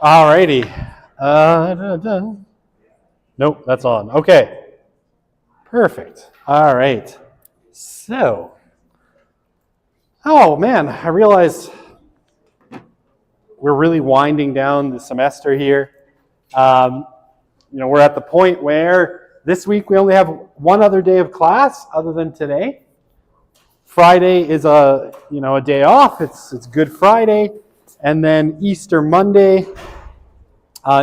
Alrighty. Nope, that's on. Okay. Perfect. All right. So, oh man, I realized we're really winding down the semester here. We're at the point where this week we only have one other day of class other than today. Friday is a day off. It's Good Friday, and then Easter Monday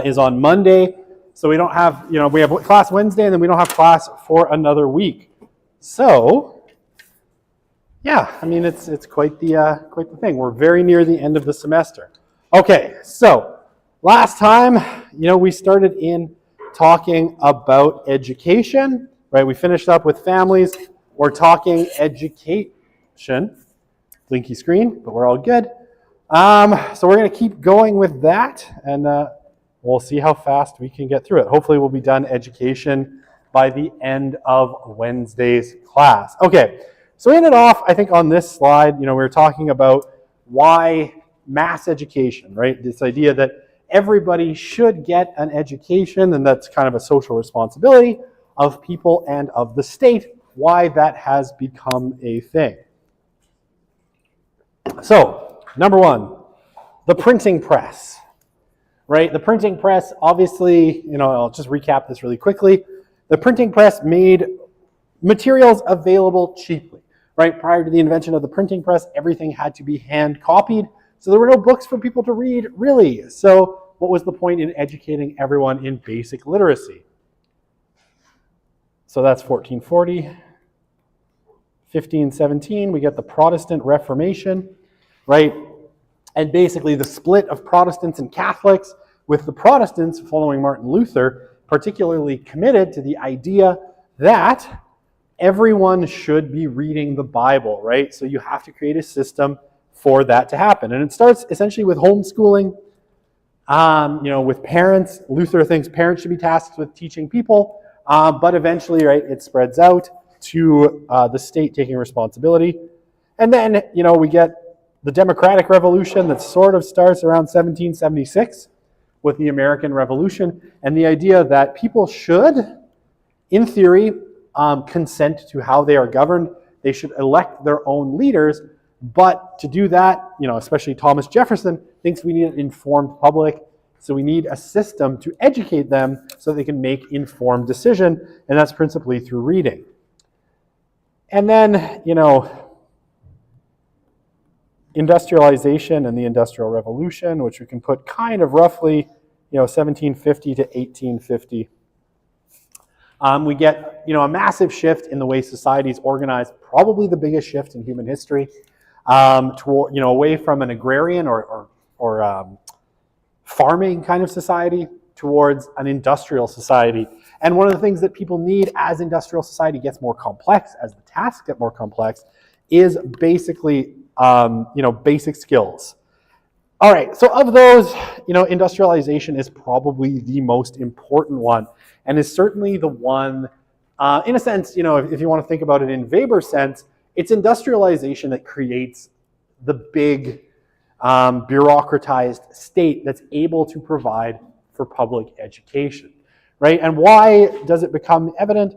is on Monday. So we don't have we have class Wednesday, and then we don't have class for another week. So yeah, I mean it's quite the thing. We're very near the end of the semester. Okay, so last time we started in talking about education, right? We finished up with families. We're talking education. Blinky screen, but we're all good. So we're going to keep going with that, and we'll see how fast we can get through it. Hopefully we'll be done education by the end of Wednesday's class. Okay, so we ended off, I think, on this slide. We were talking about why mass education, right? This idea that everybody should get an education, and that's kind of a social responsibility of people and of the state, why that has become a thing. So, number one, the printing press, right? The printing press, obviously, I'll just recap this really quickly. The printing press made materials available cheaply, right? Prior to the invention of the printing press, everything had to be hand copied. So there were no books for people to read, really. So what was the point in educating everyone in basic literacy? So that's 1440. 1517, we get the Protestant Reformation, right? And basically the split of Protestants and Catholics, with the Protestants following Martin Luther, particularly committed to the idea that everyone should be reading the Bible, right? So you have to create a system for that to happen. And it starts essentially with homeschooling, with parents. Luther thinks parents should be tasked with teaching people, but eventually, right, it spreads out to the state taking responsibility. And then, we get the Democratic Revolution that sort of starts around 1776 with the American Revolution, and the idea that people should, in theory, consent to how they are governed. They should elect their own leaders, but to do that, especially Thomas Jefferson thinks we need an informed public, so we need a system to educate them so they can make informed decision, and that's principally through reading. And then, industrialization and the Industrial Revolution, which we can put kind of roughly, 1750 to 1850. We get, a massive shift in the way society is organized, probably the biggest shift in human history, toward, away from an agrarian or farming kind of society towards an industrial society. And one of the things that people need as industrial society gets more complex, as the tasks get more complex, is basically, basic skills. All right, so of those, industrialization is probably the most important one, and is certainly the one, in a sense, if you want to think about it in Weber's sense, it's industrialization that creates the big bureaucratized state that's able to provide for public education, right? And why does it become evident?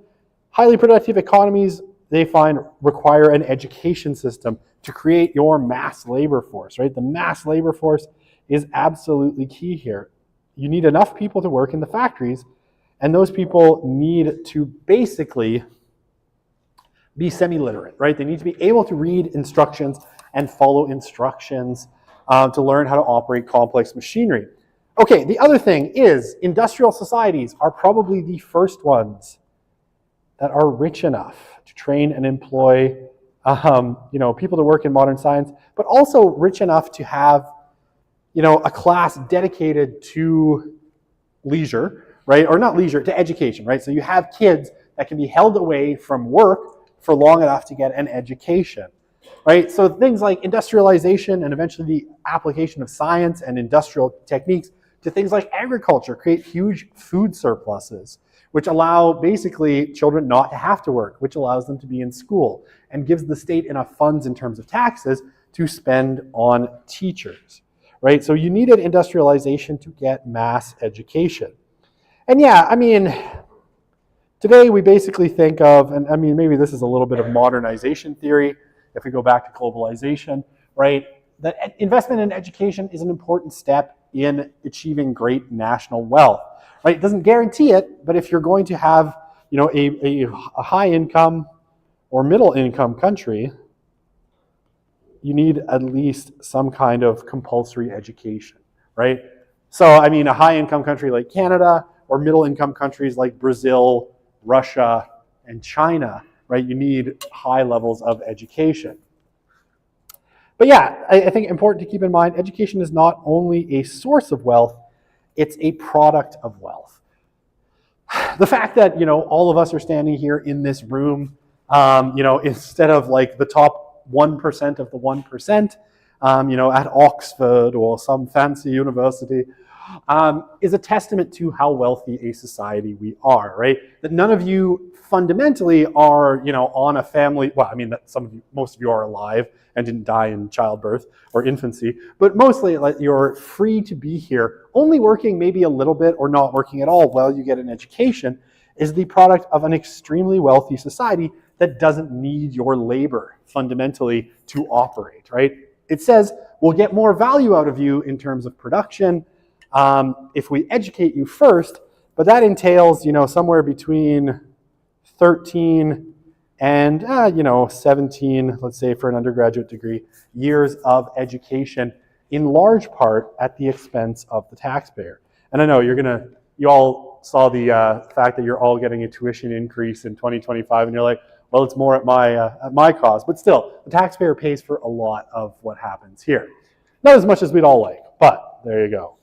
Highly productive economies, they find, require an education system to create your mass labor force, right? The mass labor force is absolutely key here. You need enough people to work in the factories, and those people need to basically be semi-literate, right? They need to be able to read instructions and follow instructions to learn how to operate complex machinery. Okay, the other thing is industrial societies are probably the first ones that are rich enough to train and employ people to work in modern science, but also rich enough to have a class dedicated to leisure, right? Or not leisure, to education, right? So you have kids that can be held away from work for long enough to get an education, right? So things like industrialization and eventually the application of science and industrial techniques to things like agriculture create huge food surpluses, which allow basically children not to have to work, which allows them to be in school and gives the state enough funds in terms of taxes to spend on teachers, right? So you needed industrialization to get mass education. And yeah, I mean, today we basically think of, and I mean, maybe this is a little bit of modernization theory, if we go back to globalization, right? That investment in education is an important step in achieving great national wealth, right? It doesn't guarantee it, but if you're going to have, you know, a high income or middle income country, you need at least some kind of compulsory education, right? So, I mean, a high income country like Canada or middle income countries like Brazil, Russia, and China, right? You need high levels of education. But yeah, I think important to keep in mind, education is not only a source of wealth, it's a product of wealth. The fact that, you know, all of us are standing here in this room, you know, instead of like the top 1% of the 1%, you know, at Oxford or some fancy university, is a testament to how wealthy a society we are, right? That none of you fundamentally are, you know, on a family, well, I mean, that most of you are alive and didn't die in childbirth or infancy, but mostly like, you're free to be here. Only working maybe a little bit or not working at all while you get an education is the product of an extremely wealthy society that doesn't need your labor fundamentally to operate, right? It says we'll get more value out of you in terms of production if we educate you first, but that entails, you know, somewhere between 13 and, you know, 17, let's say for an undergraduate degree, years of education, in large part at the expense of the taxpayer. And I know you all saw the fact that you're all getting a tuition increase in 2025, and you're like, well, it's more at my cost, but still, the taxpayer pays for a lot of what happens here. Not as much as we'd all like, but there you go.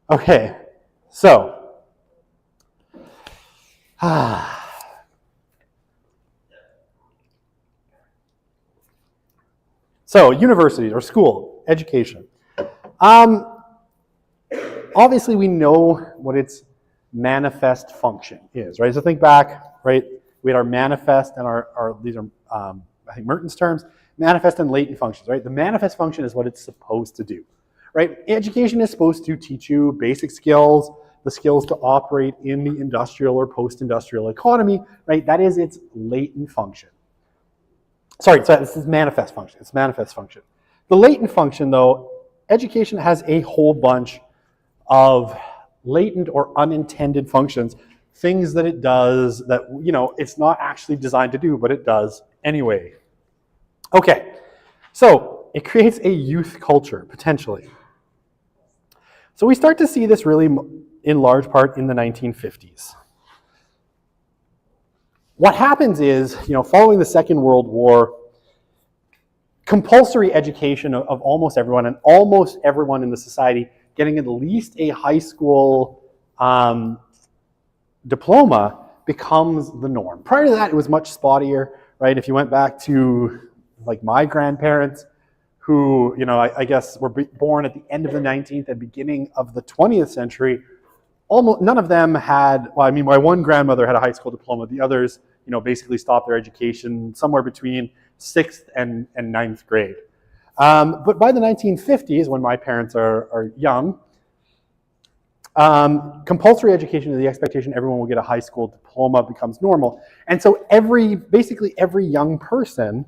Okay, so, so university or school, education. Obviously, we know what its manifest function is, right? So think back, right? We had our manifest and these are, I think, Merton's terms, manifest and latent functions, right? The manifest function is what it's supposed to do, right? Education is supposed to teach you basic skills, the skills to operate in the industrial or post-industrial economy, right? That is its latent function. Sorry, so this is manifest function. It's manifest function. The latent function, though, education has a whole bunch of latent or unintended functions, things that it does that, you know, it's not actually designed to do, but it does anyway. Okay, so it creates a youth culture, potentially. So we start to see this really in large part in the 1950s. What happens is, you know, following the Second World War, compulsory education of almost everyone, and almost everyone in the society getting at least a high school diploma becomes the norm. Prior to that, it was much spottier, right? If you went back to like my grandparents, who, you know, I guess were born at the end of the 19th and beginning of the 20th century, almost none of them had, well, I mean, my one grandmother had a high school diploma. The others, you know, basically stopped their education somewhere between 6th and 9th grade. But by the 1950s, when my parents are young, compulsory education is the expectation everyone will get a high school diploma becomes normal. And so basically every young person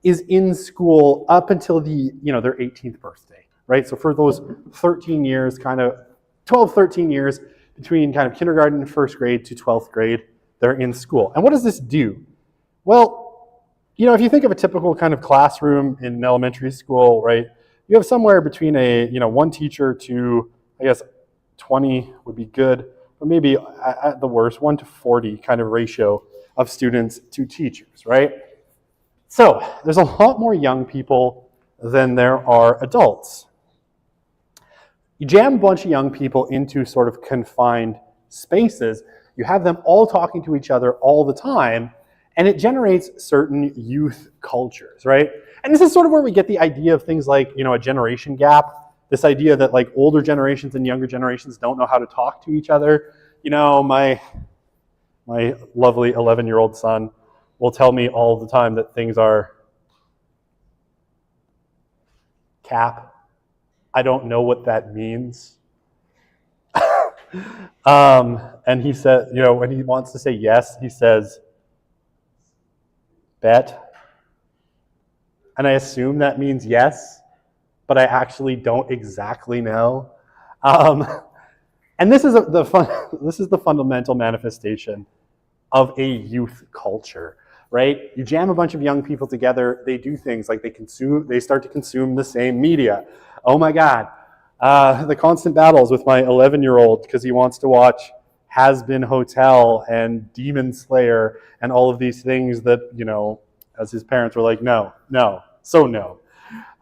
is in school up until their 18th birthday, right? So for those 13 years, kind of 12, 13 years between kind of kindergarten and first grade to 12th grade, they're in school. And what does this do? Well, you know, if you think of a typical kind of classroom in elementary school, right, you have somewhere between one teacher to, I guess, 20 would be good, but maybe at the worst, 1 to 40 kind of ratio of students to teachers, right? So there's a lot more young people than there are adults. You jam a bunch of young people into sort of confined spaces, you have them all talking to each other all the time, and it generates certain youth cultures, right? And this is sort of where we get the idea of things like, you know, a generation gap, this idea that like older generations and younger generations don't know how to talk to each other. You know, my lovely 11-year-old son will tell me all the time that things are cap, I don't know what that means. And he said, when he wants to say yes, he says, bet. And I assume that means yes, but I actually don't exactly know. And this is the fundamental manifestation of a youth culture, right? You jam a bunch of young people together, they do things like they start to consume the same media. Oh my God, the constant battles with my 11-year-old because he wants to watch Has Been Hotel and Demon Slayer and all of these things that, as his parents were like, no.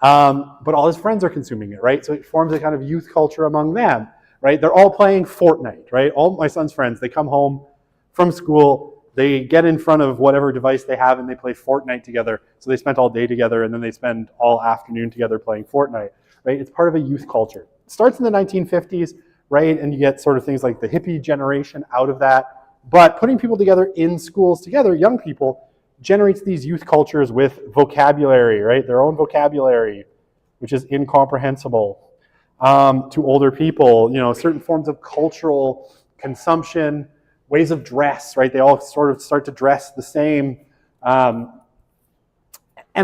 But all his friends are consuming it, right? So it forms a kind of youth culture among them, right? They're all playing Fortnite, right? All my son's friends, they come home from school, they get in front of whatever device they have and they play Fortnite together. So they spent all day together and then they spend all afternoon together playing Fortnite, right? It's part of a youth culture. It starts in the 1950s, right? And you get sort of things like the hippie generation out of that. But putting people together in schools together, young people, generates these youth cultures with vocabulary, right? Their own vocabulary, which is incomprehensible to older people. Certain forms of cultural consumption, ways of dress, right? They all sort of start to dress the same, and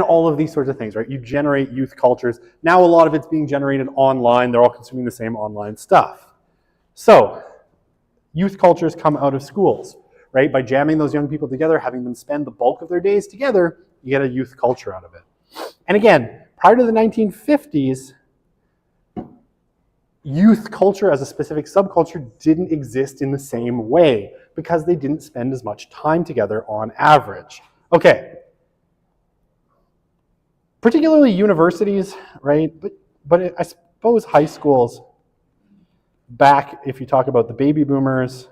all of these sorts of things, right? You generate youth cultures. Now a lot of it's being generated online. They're all consuming the same online stuff. So youth cultures come out of schools, right? By jamming those young people together, having them spend the bulk of their days together, you get a youth culture out of it. And again, prior to the 1950s, youth culture as a specific subculture didn't exist in the same way because they didn't spend as much time together on average. Okay. Particularly universities, right? But I suppose high schools, back, if you talk about the baby boomers,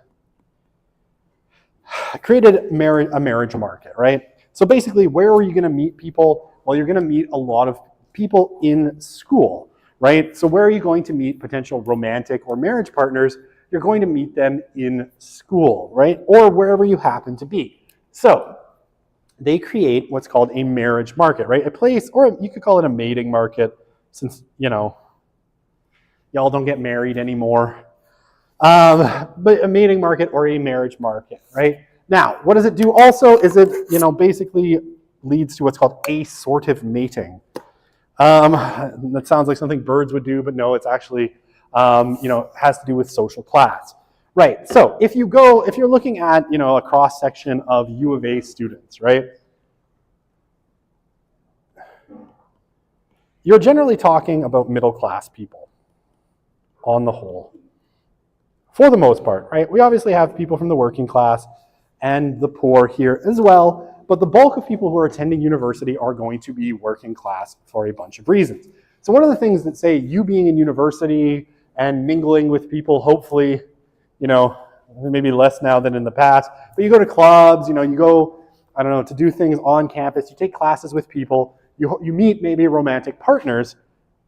created a marriage market, right? So basically, where are you going to meet people? Well, you're going to meet a lot of people in school, right? So where are you going to meet potential romantic or marriage partners? You're going to meet them in school, right? Or wherever you happen to be. So they create what's called a marriage market, right? A place, or you could call it a mating market, since, y'all don't get married anymore. But a mating market or a marriage market, right? Now, what does it do also is it, basically leads to what's called assortative mating. That sounds like something birds would do, but no, it's actually, has to do with social class. Right, so if you're looking at, a cross-section of U of A students, right? You're generally talking about middle-class people, on the whole. For the most part, right? We obviously have people from the working class and the poor here as well, but the bulk of people who are attending university are going to be working class for a bunch of reasons. So one of the things that, say, you being in university and mingling with people, hopefully, maybe less now than in the past, but you go to clubs, you go, to do things on campus, you take classes with people, you meet maybe romantic partners,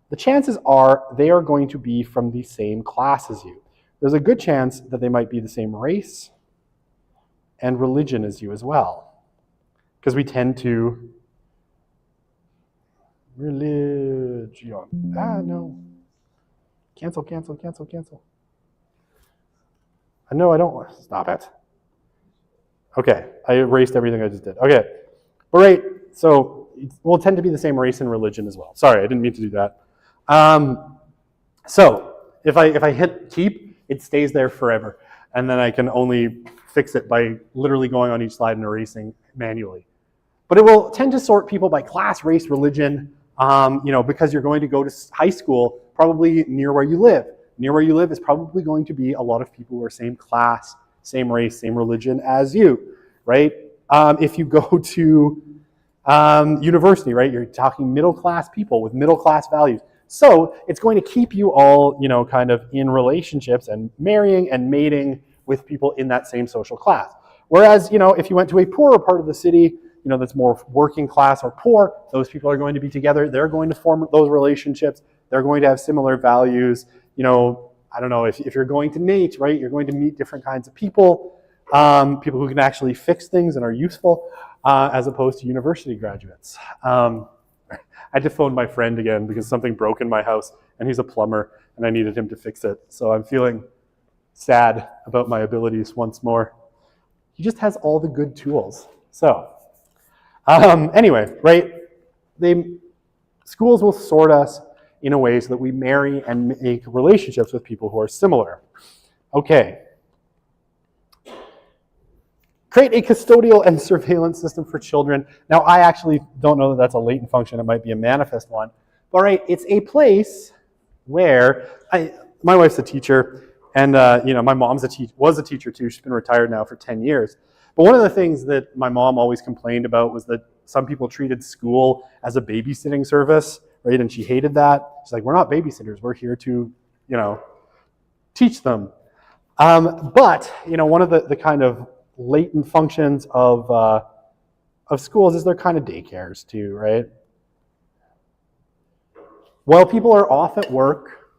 the chances are they are going to be from the same class as you. There's a good chance that they might be the same race and religion as you as well. Because we tend to religion. No. Cancel. No, I don't. Stop it. Okay, I erased everything I just did. Okay, but right, so we'll tend to be the same race and religion as well. Sorry, I didn't mean to do that. So if I hit keep, it stays there forever, and then I can only fix it by literally going on each slide and erasing manually. But it will tend to sort people by class, race, religion, because you're going to go to high school probably near where you live. Near where you live is probably going to be a lot of people who are same class, same race, same religion as you, right? If you go to university, right, you're talking middle-class people with middle-class values. So it's going to keep you all, kind of in relationships and marrying and mating with people in that same social class. Whereas, if you went to a poorer part of the city, that's more working class or poor, those people are going to be together. They're going to form those relationships. They're going to have similar values. I don't know, if you're going to NATE, right, you're going to meet different kinds of people, people who can actually fix things and are useful, as opposed to university graduates. I had to phone my friend again because something broke in my house, and he's a plumber, and I needed him to fix it. So I'm feeling sad about my abilities once more. He just has all the good tools. So anyway, right? Schools will sort us in a way so that we marry and make relationships with people who are similar. Okay. Create a custodial and surveillance system for children. Now, I actually don't know that that's a latent function. It might be a manifest one. But right, it's a place where my wife's a teacher, and my mom's was a teacher too. She's been retired now for 10 years. But one of the things that my mom always complained about was that some people treated school as a babysitting service, right? And she hated that. She's like, we're not babysitters. We're here to, teach them. But one of the kind of latent functions of schools is they're kind of daycares too, right? While people are off at work,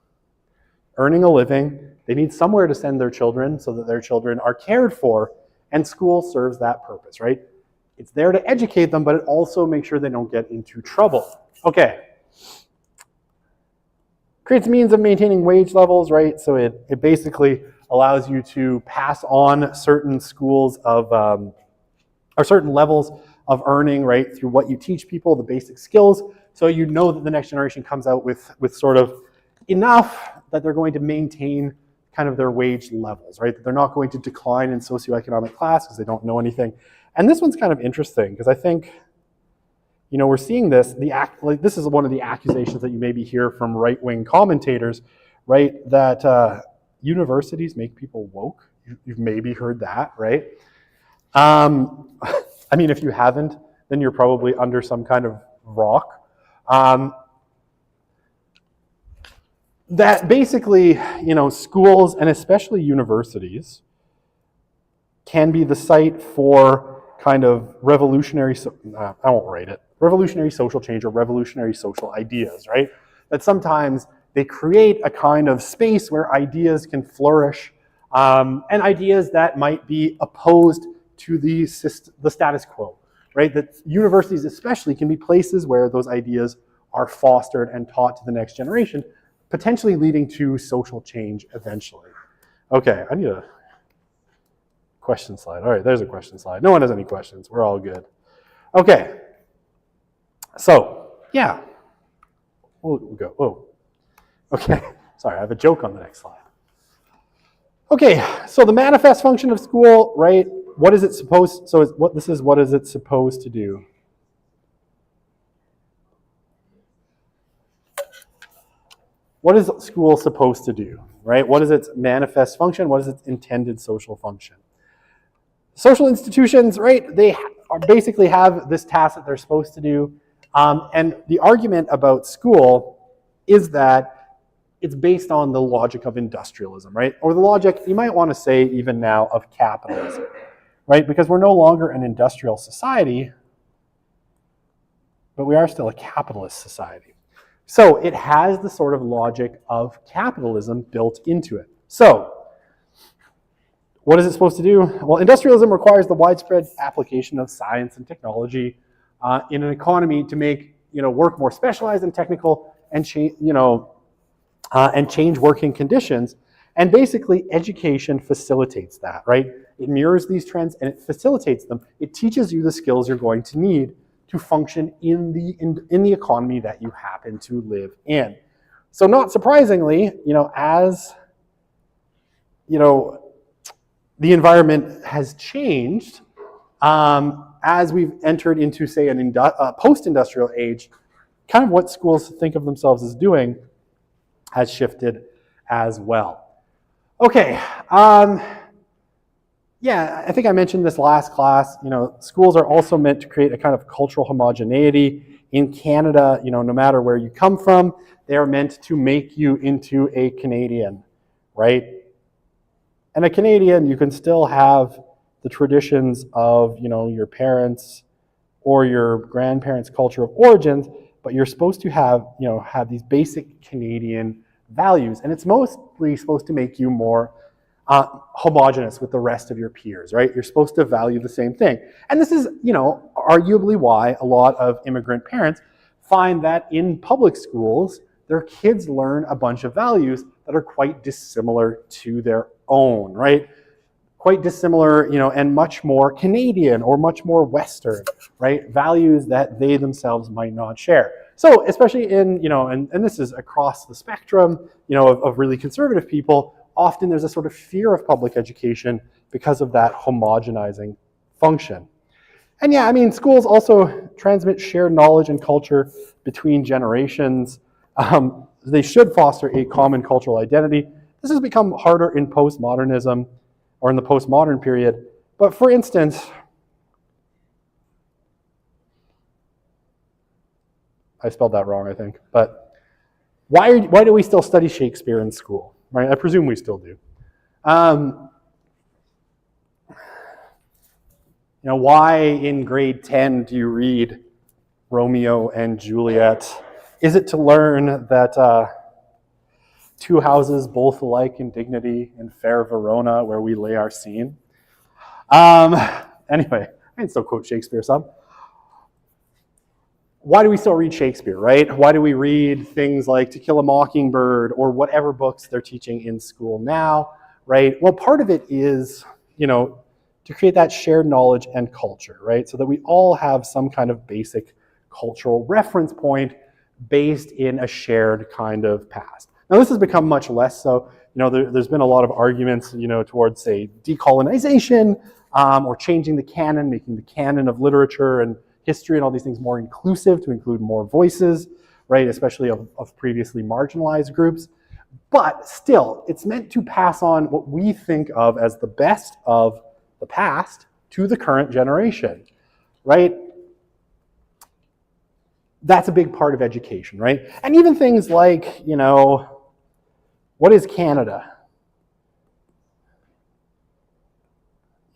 earning a living, they need somewhere to send their children so that their children are cared for, and school serves that purpose, right? It's there to educate them, but it also makes sure they don't get into trouble. Okay. Creates means of maintaining wage levels, right? So it basically allows you to pass on certain schools of, or certain levels of earning, right, through what you teach people, the basic skills, so you know that the next generation comes out with sort of enough that they're going to maintain kind of their wage levels, right? That they're not going to decline in socioeconomic class because they don't know anything. And this one's kind of interesting because I think, we're seeing this, this is one of the accusations that you maybe hear from right-wing commentators, right? That universities make people woke. You've maybe heard that, right? I mean, if you haven't, then you're probably under some kind of rock. That basically, schools and especially universities can be the site for kind of revolutionary social change or revolutionary social ideas, right? That sometimes they create a kind of space where ideas can flourish, and ideas that might be opposed to the status quo, right? That universities especially can be places where those ideas are fostered and taught to the next generation, potentially leading to social change eventually. Okay, I need a question slide. All right, there's a question slide. No one has any questions. We're all good. Okay, so, yeah. We'll go. Whoa. Okay, sorry, I have a joke on the next slide. Okay, so the manifest function of school, right? What is it supposed, so what is it supposed to do? What is school supposed to do, right? What is its manifest function? What is its intended social function? Social institutions, right, they basically have this task that they're supposed to do. And the argument about school is that it's based on the logic of industrialism, right? Or the logic, you might want to say even now, of capitalism, right? Because we're no longer an industrial society, but we are still a capitalist society. So it has the sort of logic of capitalism built into it. So what is it supposed to do? Well, industrialism requires the widespread application of science and technology in an economy to make work more specialized and technical and change working conditions. And basically, education facilitates that, right? It mirrors these trends and it facilitates them. It teaches you the skills you're going to need to function in the economy that you happen to live in. So not surprisingly, as the environment has changed, as we've entered into, say, a post-industrial age, kind of what schools think of themselves as doing has shifted as well. Okay, yeah, I think I mentioned this last class. Schools are also meant to create a kind of cultural homogeneity. In Canada, no matter where you come from, they are meant to make you into a Canadian, right? And a Canadian, you can still have the traditions of, your parents or your grandparents' culture of origins, but you're supposed to have these basic Canadian values, and it's mostly supposed to make you more homogenous with the rest of your peers, right? You're supposed to value the same thing. And this is, arguably why a lot of immigrant parents find that in public schools, their kids learn a bunch of values that are quite dissimilar to their own, right? Quite dissimilar, and much more Canadian or much more Western, right? Values that they themselves might not share. So especially in, and this is across the spectrum, of really conservative people, often there's a sort of fear of public education because of that homogenizing function. And yeah, schools also transmit shared knowledge and culture between generations. They should foster a common cultural identity. This has become harder in postmodernism or in the postmodern period. But for instance, I spelled that wrong, I think. But why do we still study Shakespeare in school? Right? I presume we still do. Why in grade 10 do you read Romeo and Juliet? Is it to learn that two houses both alike in dignity in fair Verona where we lay our scene? Anyway, I can still quote Shakespeare some. Why do we still read Shakespeare, right? Why do we read things like To Kill a Mockingbird or whatever books they're teaching in school now, right? Well, part of it is, to create that shared knowledge and culture, right? So that we all have some kind of basic cultural reference point based in a shared kind of past. Now, this has become much less so. There's been a lot of arguments, towards, say, decolonization or changing the canon, making the canon of literature and history and all these things more inclusive to include more voices, right? Especially of previously marginalized groups. But still, it's meant to pass on what we think of as the best of the past to the current generation, right? That's a big part of education, right? And even things like, what is Canada?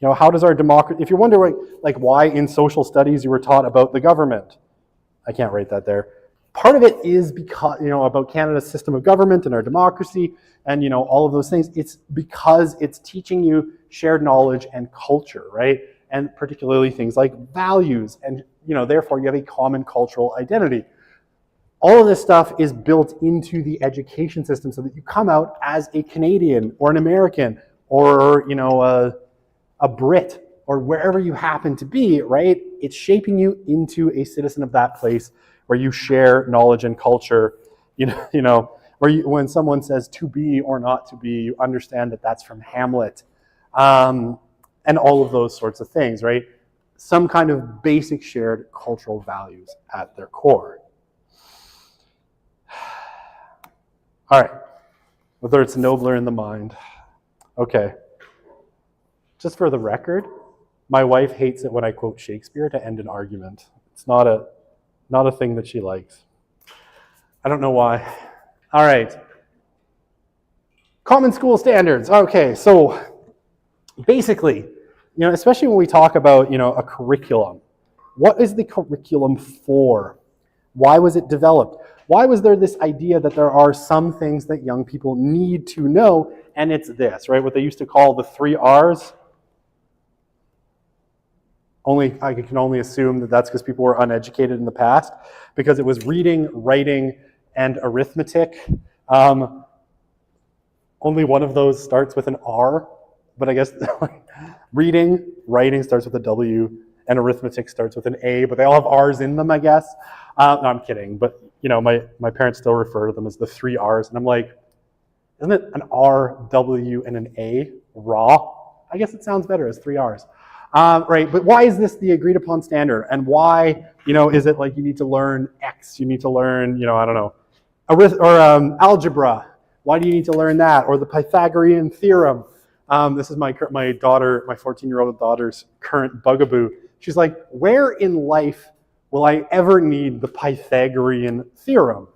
How does our democracy, if you're wondering like why in social studies you were taught about the government, I can't write that there. Part of it is because, about Canada's system of government and our democracy and, all of those things. It's because it's teaching you shared knowledge and culture, right? And particularly things like values and, therefore you have a common cultural identity. All of this stuff is built into the education system so that you come out as a Canadian or an American or, a Brit or wherever you happen to be, right? It's shaping you into a citizen of that place where you share knowledge and culture, when someone says to be or not to be, you understand that that's from Hamlet, and all of those sorts of things, right? Some kind of basic shared cultural values at their core. All right, whether it's nobler in the mind. Okay. Just for the record, my wife hates it when I quote Shakespeare to end an argument. It's not a thing that she likes. I don't know why. All right. Common school standards. Okay, so basically, especially when we talk about, a curriculum, what is the curriculum for? Why was it developed? Why was there this idea that there are some things that young people need to know, and it's this, right? What they used to call the 3 R's. I can only assume that that's because people were uneducated in the past, because it was reading, writing, and arithmetic. Only one of those starts with an R, but I guess reading, writing starts with a W, and arithmetic starts with an A, but they all have R's in them, I guess. No, I'm kidding, but my parents still refer to them as the 3 R's, and I'm like, isn't it an R, W, and an A? Raw? I guess it sounds better as 3 R's. Right, but why is this the agreed upon standard? And why, is it like you need to learn X, you need to learn, I don't know, algebra. Why do you need to learn that? Or the Pythagorean theorem. This is my daughter, my 14-year-old daughter's current bugaboo. She's like, where in life will I ever need the Pythagorean theorem?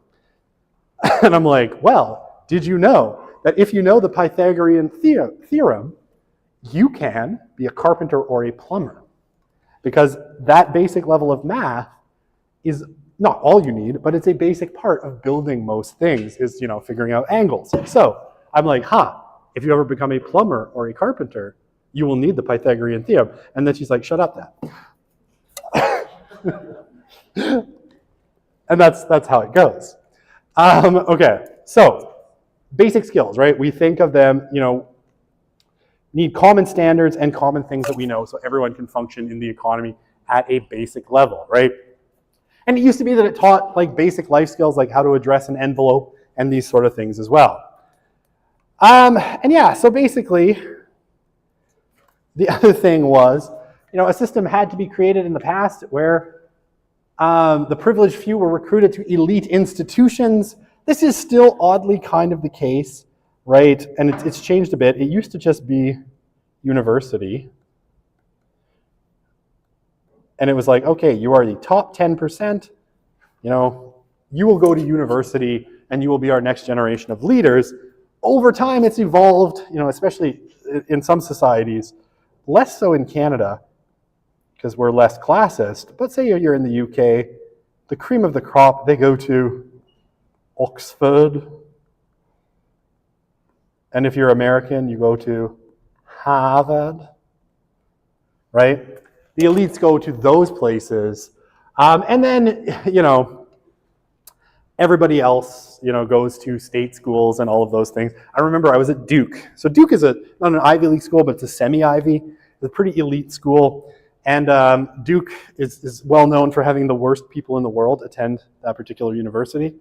And I'm like, well, did you know that if you know the Pythagorean theorem, you can be a carpenter or a plumber? Because that basic level of math is not all you need, but it's a basic part of building most things, is, figuring out angles. So I'm like, if you ever become a plumber or a carpenter, you will need the Pythagorean theorem. And then she's like, shut up, Dad. And that's how it goes. Okay, so basic skills, right? We think of them, need common standards and common things that we know so everyone can function in the economy at a basic level, right? And it used to be that it taught like basic life skills like how to address an envelope and these sort of things as well. And yeah, so basically, the other thing was, a system had to be created in the past where the privileged few were recruited to elite institutions. This is still oddly kind of the case, right? And it's changed a bit. It used to just be university. And it was like, okay, you are the top 10%, you will go to university and you will be our next generation of leaders. Over time, it's evolved, especially in some societies, less so in Canada, because we're less classist. But say you're in the UK, the cream of the crop, they go to Oxford. And if you're American, you go to Harvard, right? The elites go to those places. And then, everybody else, goes to state schools and all of those things. I remember I was at Duke. So Duke is not an Ivy League school, but it's a semi-Ivy. It's a pretty elite school. And Duke is well known for having the worst people in the world attend that particular university.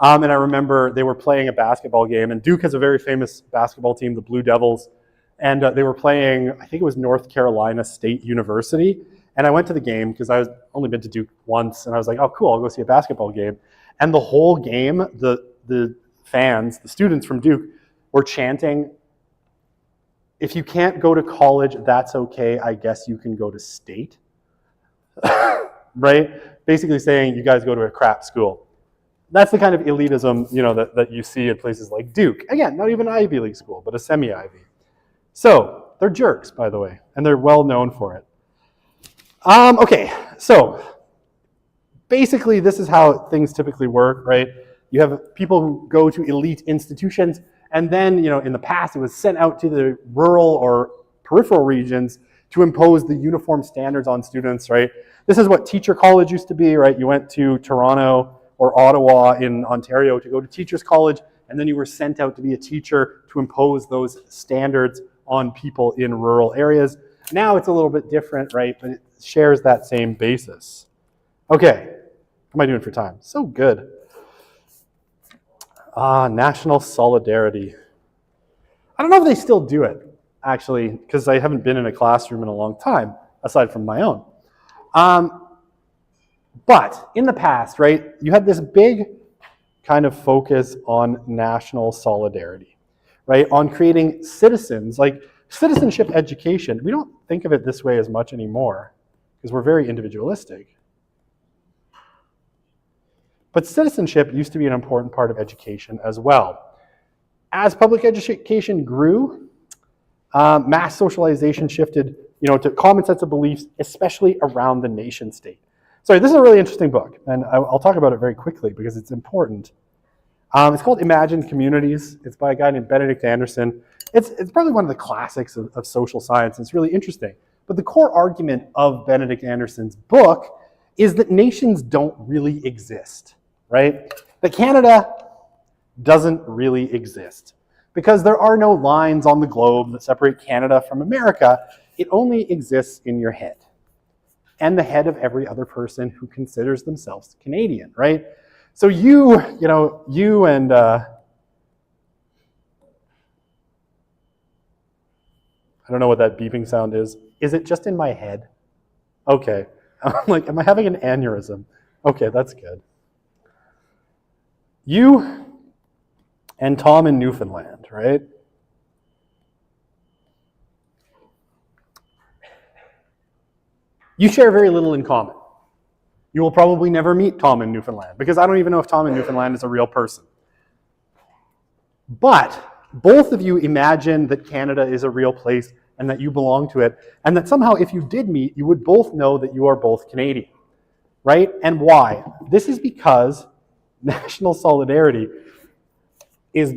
And I remember they were playing a basketball game, and Duke has a very famous basketball team, the Blue Devils. And they were playing, I think it was North Carolina State University. And I went to the game because I was only been to Duke once. And I was like, oh, cool, I'll go see a basketball game. And the whole game, the fans, the students from Duke, were chanting, if you can't go to college, that's okay. I guess you can go to state. Right? Basically saying you guys go to a crap school. That's the kind of elitism, that you see at places like Duke. Again, not even an Ivy League school, but a semi-Ivy. So they're jerks, by the way, and they're well known for it. Okay, so basically this is how things typically work, right? You have people who go to elite institutions, and then, in the past it was sent out to the rural or peripheral regions to impose the uniform standards on students, right? This is what teacher college used to be, right? You went to Toronto or Ottawa in Ontario to go to teacher's college, and then you were sent out to be a teacher to impose those standards on people in rural areas. Now it's a little bit different, right? But it shares that same basis. Okay, how am I doing for time? So good. National solidarity. I don't know if they still do it, actually, because I haven't been in a classroom in a long time, aside from my own. But in the past, right, you had this big kind of focus on national solidarity, right? On creating citizens, like citizenship education. We don't think of it this way as much anymore because we're very individualistic. But citizenship used to be an important part of education as well. As public education grew, mass socialization shifted, to common sets of beliefs, especially around the nation state. Sorry, this is a really interesting book, and I'll talk about it very quickly because it's important. It's called Imagined Communities. It's by a guy named Benedict Anderson. It's probably one of the classics of social science. It's really interesting. But the core argument of Benedict Anderson's book is that nations don't really exist, right? That Canada doesn't really exist because there are no lines on the globe that separate Canada from America. It only exists in your head and the head of every other person who considers themselves Canadian, right? So you and I don't know what that beeping sound is. Is it just in my head? Okay. I'm like, am I having an aneurysm? Okay, that's good. You and Tom in Newfoundland, right? You share very little in common. You will probably never meet Tom in Newfoundland because I don't even know if Tom in Newfoundland is a real person. But both of you imagine that Canada is a real place and that you belong to it, and that somehow if you did meet, you would both know that you are both Canadian, right? And why? This is because national solidarity is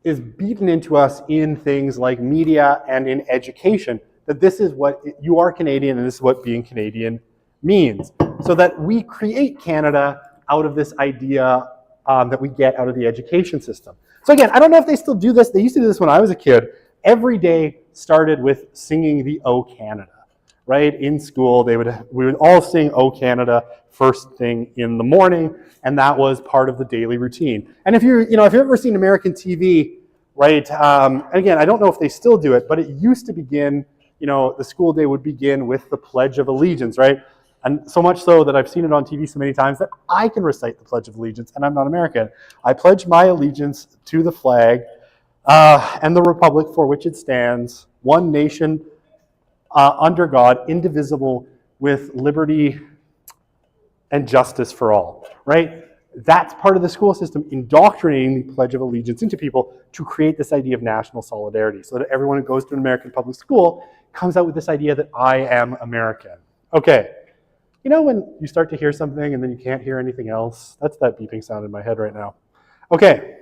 beaten into us in things like media and in education, that this is what you are Canadian and this is what being Canadian means. So that we create Canada out of this idea that we get out of the education system. So again, I don't know if they still do this. They used to do this when I was a kid. Every day started with singing the O Canada, right? In school, we would all sing O Canada first thing in the morning, and that was part of the daily routine. And if you've ever seen American TV, right? And again, I don't know if they still do it, but it used to begin, the school day would begin with the Pledge of Allegiance, right? And so much so that I've seen it on TV so many times that I can recite the Pledge of Allegiance, and I'm not American. I pledge my allegiance to the flag and the republic for which it stands, one nation under God, indivisible, with liberty and justice for all, right? That's part of the school system, indoctrinating the Pledge of Allegiance into people to create this idea of national solidarity, so that everyone who goes to an American public school comes out with this idea that I am American. Okay, when you start to hear something and then you can't hear anything else? That's that beeping sound in my head right now. Okay,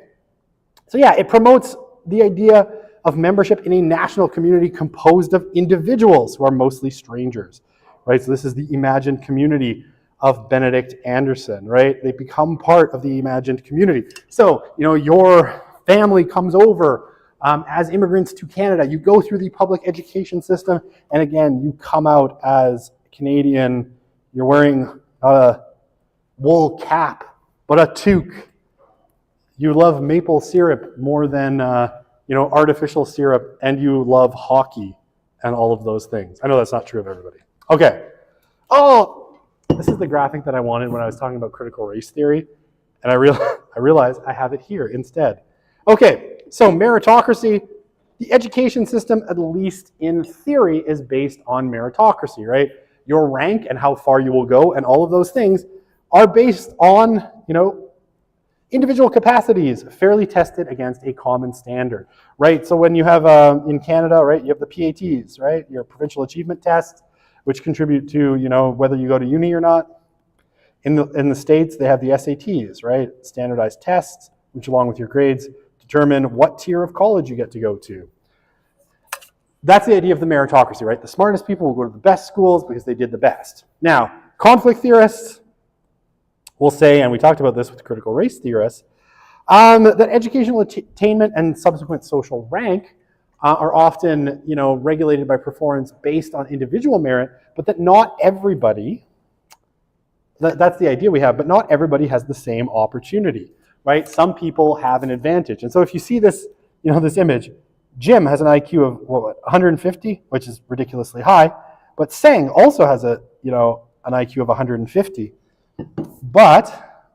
so yeah, it promotes the idea of membership in a national community composed of individuals who are mostly strangers, right? So this is the imagined community of Benedict Anderson, right? They become part of the imagined community. So, your family comes over as immigrants to Canada. You go through the public education system, and again, you come out as Canadian. You're wearing a wool cap, but a toque. You love maple syrup more than artificial syrup, and you love hockey and all of those things. I know that's not true of everybody. Okay. Oh, this is the graphic that I wanted when I was talking about critical race theory, and I realized I have it here instead. Okay, so meritocracy, the education system, at least in theory, is based on meritocracy, right? Your rank and how far you will go and all of those things are based on, individual capacities fairly tested against a common standard, right? So when you have, in Canada, right, you have the PATs, right? Your provincial achievement tests, which contribute to, whether you go to uni or not. In the States, they have the SATs, right? Standardized tests, which along with your grades, determine what tier of college you get to go to. That's the idea of the meritocracy, right? The smartest people will go to the best schools because they did the best. Now, conflict theorists will say, and we talked about this with critical race theorists, that educational attainment and subsequent social rank are often, regulated by performance based on individual merit, but that not everybody, that's the idea we have, but not everybody has the same opportunity, right? Some people have an advantage. And so if you see this, this image, Jim has an IQ of 150, which is ridiculously high, but Seng also has an IQ of 150. But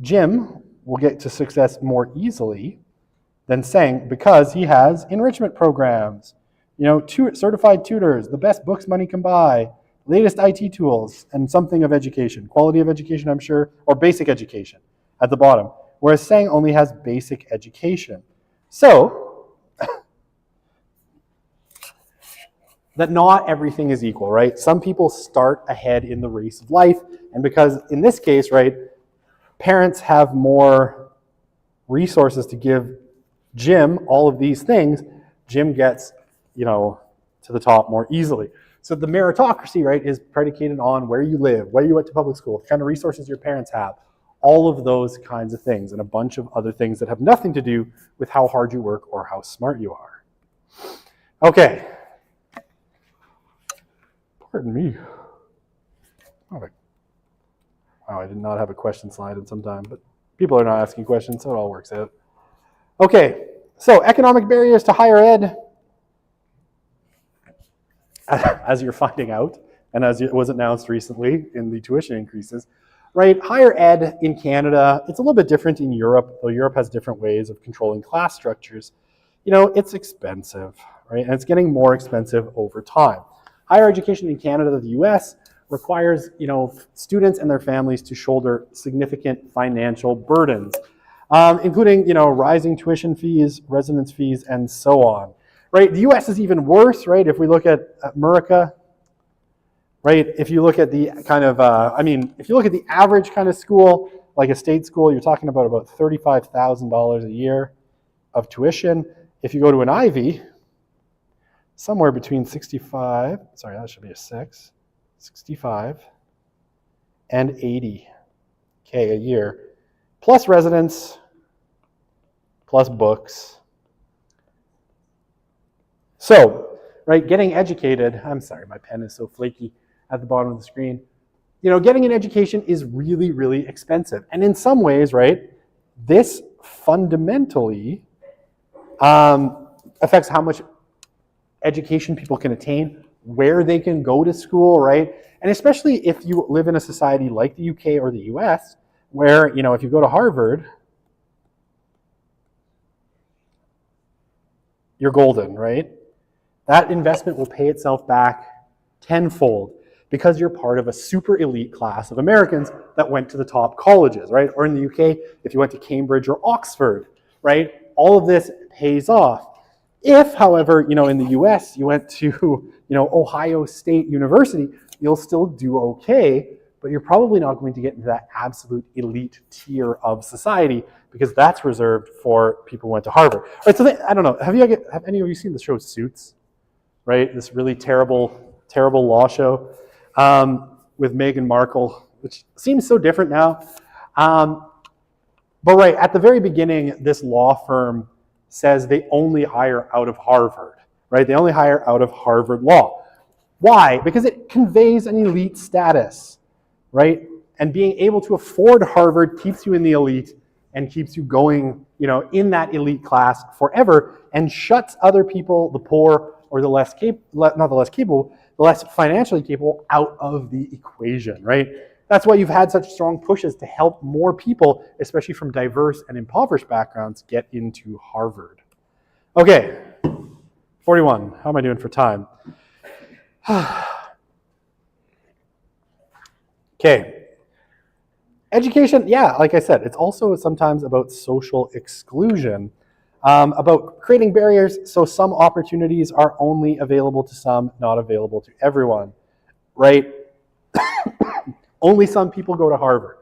Jim will get to success more easily than Seng because he has enrichment programs, certified tutors, the best books money can buy, latest IT tools, and something of education, quality of education, I'm sure, or basic education at the bottom, whereas Seng only has basic education. So, that not everything is equal, right? Some people start ahead in the race of life, and because in this case, right, parents have more resources to give Jim all of these things, Jim gets, to the top more easily. So the meritocracy, right, is predicated on where you live, where you went to public school, the kind of resources your parents have, all of those kinds of things, and a bunch of other things that have nothing to do with how hard you work or how smart you are. Okay. Pardon me. Wow, I did not have a question slide in some time, but people are not asking questions, so it all works out. Okay, so economic barriers to higher ed, as you're finding out, and as it was announced recently in the tuition increases, right? Higher ed in Canada, it's a little bit different in Europe, though Europe has different ways of controlling class structures. It's expensive, right? And it's getting more expensive over time. Higher education in Canada, the US, requires, students and their families to shoulder significant financial burdens, including, rising tuition fees, residence fees, and so on, right? The US is even worse, right? If we look at America, right? If you look at the kind of, if you look at the average kind of school, like a state school, you're talking about $35,000 a year of tuition. If you go to an Ivy, somewhere between 65 and 80 $150K a year, plus residence, plus books. So, right, getting educated, I'm sorry, my pen is so flaky at the bottom of the screen. Getting an education is really, really expensive. And in some ways, right, this fundamentally affects how much education people can attain, where they can go to school, right? And especially if you live in a society like the UK or the US, where, if you go to Harvard, you're golden, right? That investment will pay itself back tenfold because you're part of a super elite class of Americans that went to the top colleges, right? Or in the UK, if you went to Cambridge or Oxford, right? All of this pays off. If, however, in the US, you went to, Ohio State University, you'll still do okay, but you're probably not going to get into that absolute elite tier of society because that's reserved for people who went to Harvard. Right, so I don't know, have any of you seen the show Suits? Right, this really terrible law show with Meghan Markle, which seems so different now. But right, at the very beginning, this law firm says they only hire out of Harvard, right? They only hire out of Harvard Law. Why? Because it conveys an elite status, right? And being able to afford Harvard keeps you in the elite and keeps you going, in that elite class forever and shuts other people, the poor or the less financially capable, out of the equation, right? That's why you've had such strong pushes to help more people, especially from diverse and impoverished backgrounds, get into Harvard. Okay, 41. How am I doing for time? Okay. Education, yeah, like I said, it's also sometimes about social exclusion, about creating barriers so some opportunities are only available to some, not available to everyone, right? Only some people go to Harvard.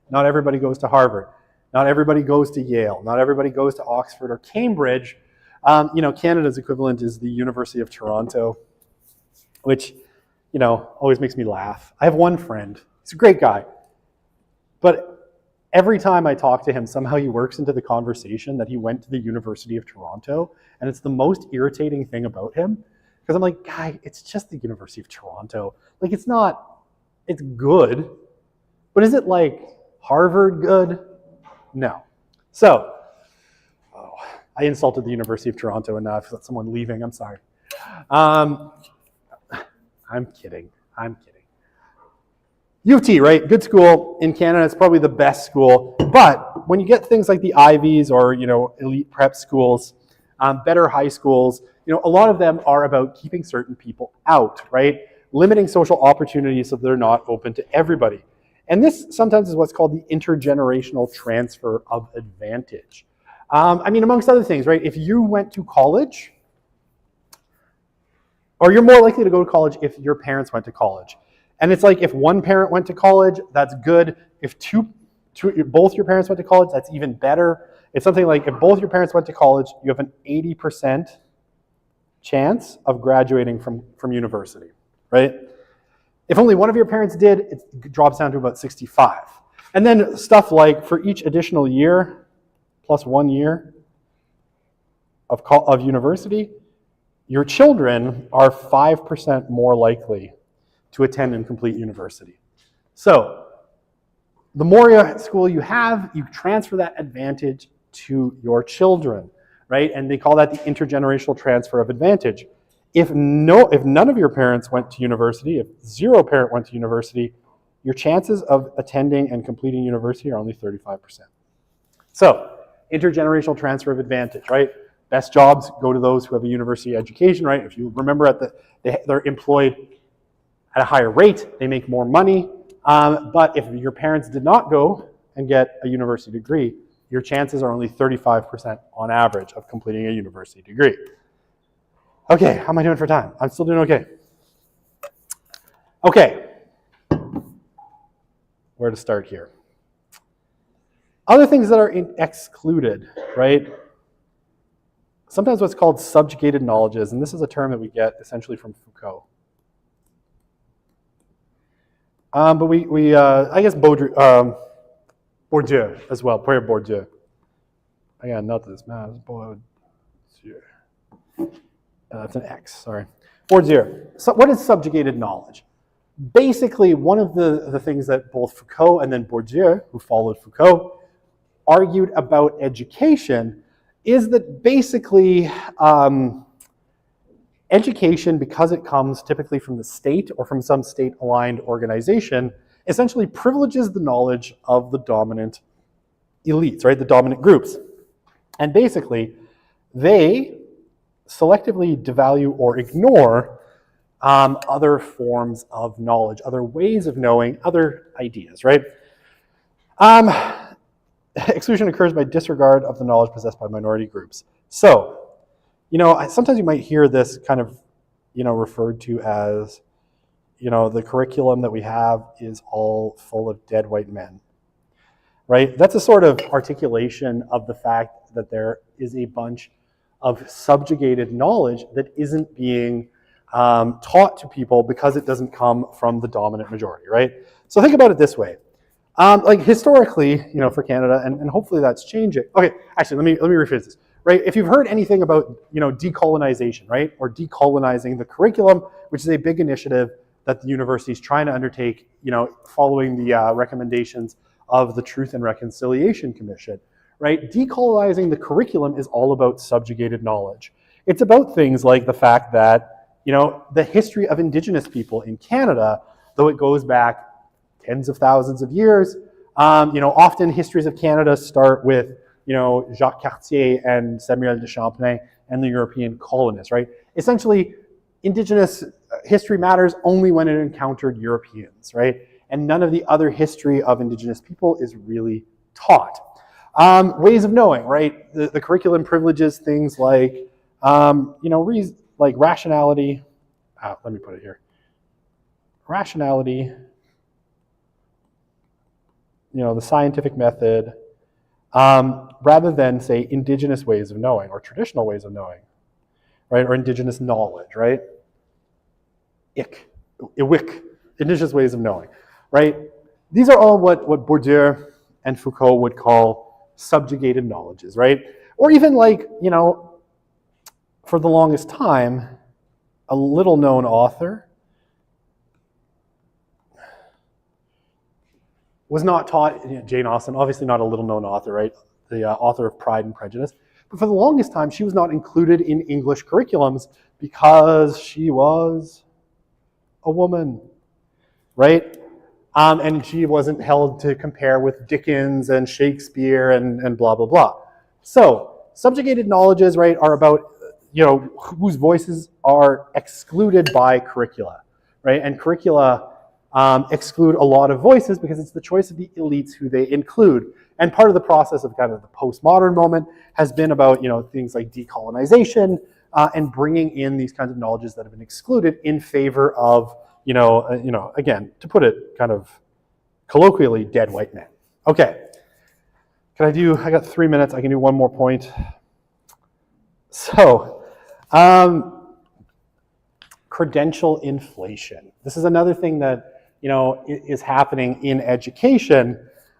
Not everybody goes to Harvard. Not everybody goes to Yale. Not everybody goes to Oxford or Cambridge. Canada's equivalent is the University of Toronto, which, always makes me laugh. I have one friend. He's a great guy. But every time I talk to him, somehow he works into the conversation that he went to the University of Toronto. And it's the most irritating thing about him. Because I'm like, guy, it's just the University of Toronto. Like, it's good. But is it like Harvard good? No. So, I insulted the University of Toronto and now I've got someone leaving. I'm sorry. I'm kidding. U of T, right? Good school in Canada. It's probably the best school. But when you get things like the Ivies or, elite prep schools, better high schools, a lot of them are about keeping certain people out, right? Limiting social opportunities so they're not open to everybody. And this sometimes is what's called the intergenerational transfer of advantage. Amongst other things, right? If you went to college, or you're more likely to go to college if your parents went to college. And it's like if one parent went to college, that's good. If both your parents went to college, that's even better. It's something like if both your parents went to college, you have an 80% chance of graduating from university, right? If only one of your parents did, it drops down to about 65. And then stuff like for each additional year, plus 1 year of university, your children are 5% more likely to attend and complete university. So the more school you have, you transfer that advantage to your children, right? And they call that the intergenerational transfer of advantage. If none of your parents went to university, if zero parent went to university, your chances of attending and completing university are only 35%. So, intergenerational transfer of advantage, right? Best jobs go to those who have a university education, right? If you remember, they're employed at a higher rate, they make more money. But if your parents did not go and get a university degree, your chances are only 35% on average of completing a university degree. Okay, how am I doing for time? I'm still doing okay. Okay, where to start here? Other things that are excluded, right? Sometimes what's called subjugated knowledges, and this is a term that we get essentially from Foucault. But I guess Baudrillard, Bourdieu as well, Pierre Bourdieu. Again, not this, man, Bourdieu. That's an X, sorry. Bourdieu. So what is subjugated knowledge? Basically, one of the things that both Foucault and then Bourdieu, who followed Foucault, argued about education is that basically education, because it comes typically from the state or from some state-aligned organization, essentially privileges the knowledge of the dominant elites, right? The dominant groups. And basically, they selectively devalue or ignore other forms of knowledge, other ways of knowing, other ideas, right? Exclusion occurs by disregard of the knowledge possessed by minority groups. So, sometimes you might hear this kind of, referred to as, the curriculum that we have is all full of dead white men, right? That's a sort of articulation of the fact that there is a bunch of subjugated knowledge that isn't being taught to people because it doesn't come from the dominant majority, right? So think about it this way. Like historically, for Canada, and hopefully that's changing. Okay, actually, let me rephrase this, right? If you've heard anything about, decolonization, right? Or decolonizing the curriculum, which is a big initiative that the university is trying to undertake, following the recommendations of the Truth and Reconciliation Commission, right? Decolonizing the curriculum is all about subjugated knowledge. It's about things like the fact that, the history of Indigenous people in Canada, though it goes back tens of thousands of years, often histories of Canada start with, Jacques Cartier and Samuel de Champlain and the European colonists, right? Essentially, Indigenous history matters only when it encountered Europeans, right? And none of the other history of Indigenous people is really taught. Ways of knowing, right? The curriculum privileges things like, like rationality. Let me put it here. Rationality, the scientific method, rather than, say, indigenous ways of knowing or traditional ways of knowing, right? Or indigenous knowledge, right? Iwik, indigenous ways of knowing, right? These are all what Bourdieu and Foucault would call subjugated knowledges, right? Or even like, for the longest time, a little known author was not taught, Jane Austen, obviously not a little known author, right? The author of Pride and Prejudice. But for the longest time, she was not included in English curriculums because she was a woman, right? And she wasn't held to compare with Dickens and Shakespeare and blah, blah, blah. So subjugated knowledges, right, are about, whose voices are excluded by curricula, right? And curricula exclude a lot of voices because it's the choice of the elites who they include. And part of the process of kind of the postmodern moment has been about, things like decolonization and bringing in these kinds of knowledges that have been excluded in favor of, again, to put it kind of colloquially, dead white men. Okay. I got 3 minutes. I can do one more point. So, credential inflation. This is another thing that, is happening in education,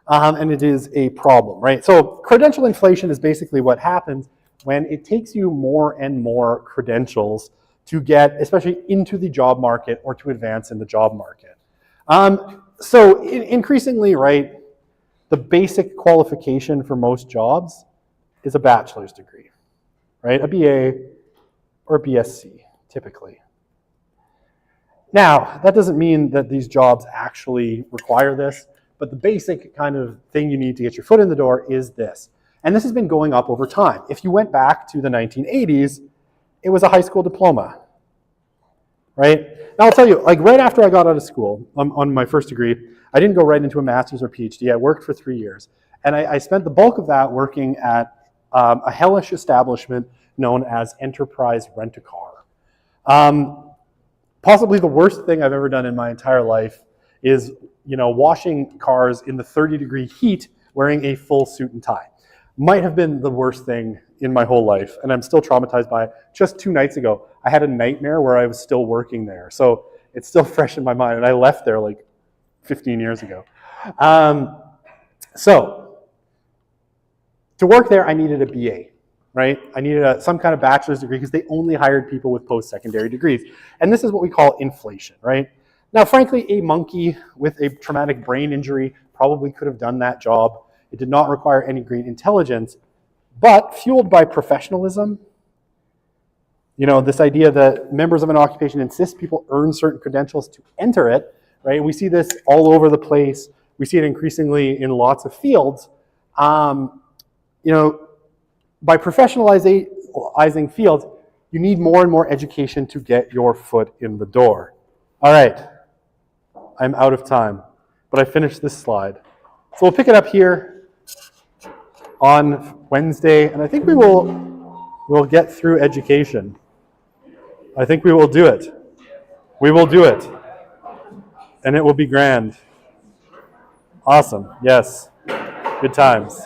and it is a problem, right? So credential inflation is basically what happens when it takes you more and more credentials to get, especially into the job market or to advance in the job market. So increasingly, right, the basic qualification for most jobs is a bachelor's degree, right? A BA or a BSc, typically. Now, that doesn't mean that these jobs actually require this, but the basic kind of thing you need to get your foot in the door is this. And this has been going up over time. If you went back to the 1980s, it was a high school diploma, right? Now, I'll tell you, like right after I got out of school on my first degree, I didn't go right into a master's or PhD. I worked for 3 years. And I spent the bulk of that working at a hellish establishment known as Enterprise Rent-A-Car. Possibly the worst thing I've ever done in my entire life is, washing cars in the 30-degree heat wearing a full suit and tie. Might have been the worst thing in my whole life, and I'm still traumatized by it. Just 2 nights ago, I had a nightmare where I was still working there. So it's still fresh in my mind, and I left there like 15 years ago. So To work there, I needed a BA, right? I needed some kind of bachelor's degree because they only hired people with post-secondary degrees. And this is what we call inflation, right? Now, frankly, a monkey with a traumatic brain injury probably could have done that job. It did not require any great intelligence, but fueled by professionalism, you know, this idea that members of an occupation insist people earn certain credentials to enter it, right? And we see this all over the place. We see it increasingly in lots of fields. You know, by professionalizing fields, you need more and more education to get your foot in the door. All right, I'm out of time, but I finished this slide. So we'll pick it up here on Wednesday, and I think we'll get through education. I think we will do it. We will do it. And it will be grand. Awesome. Yes. Good times.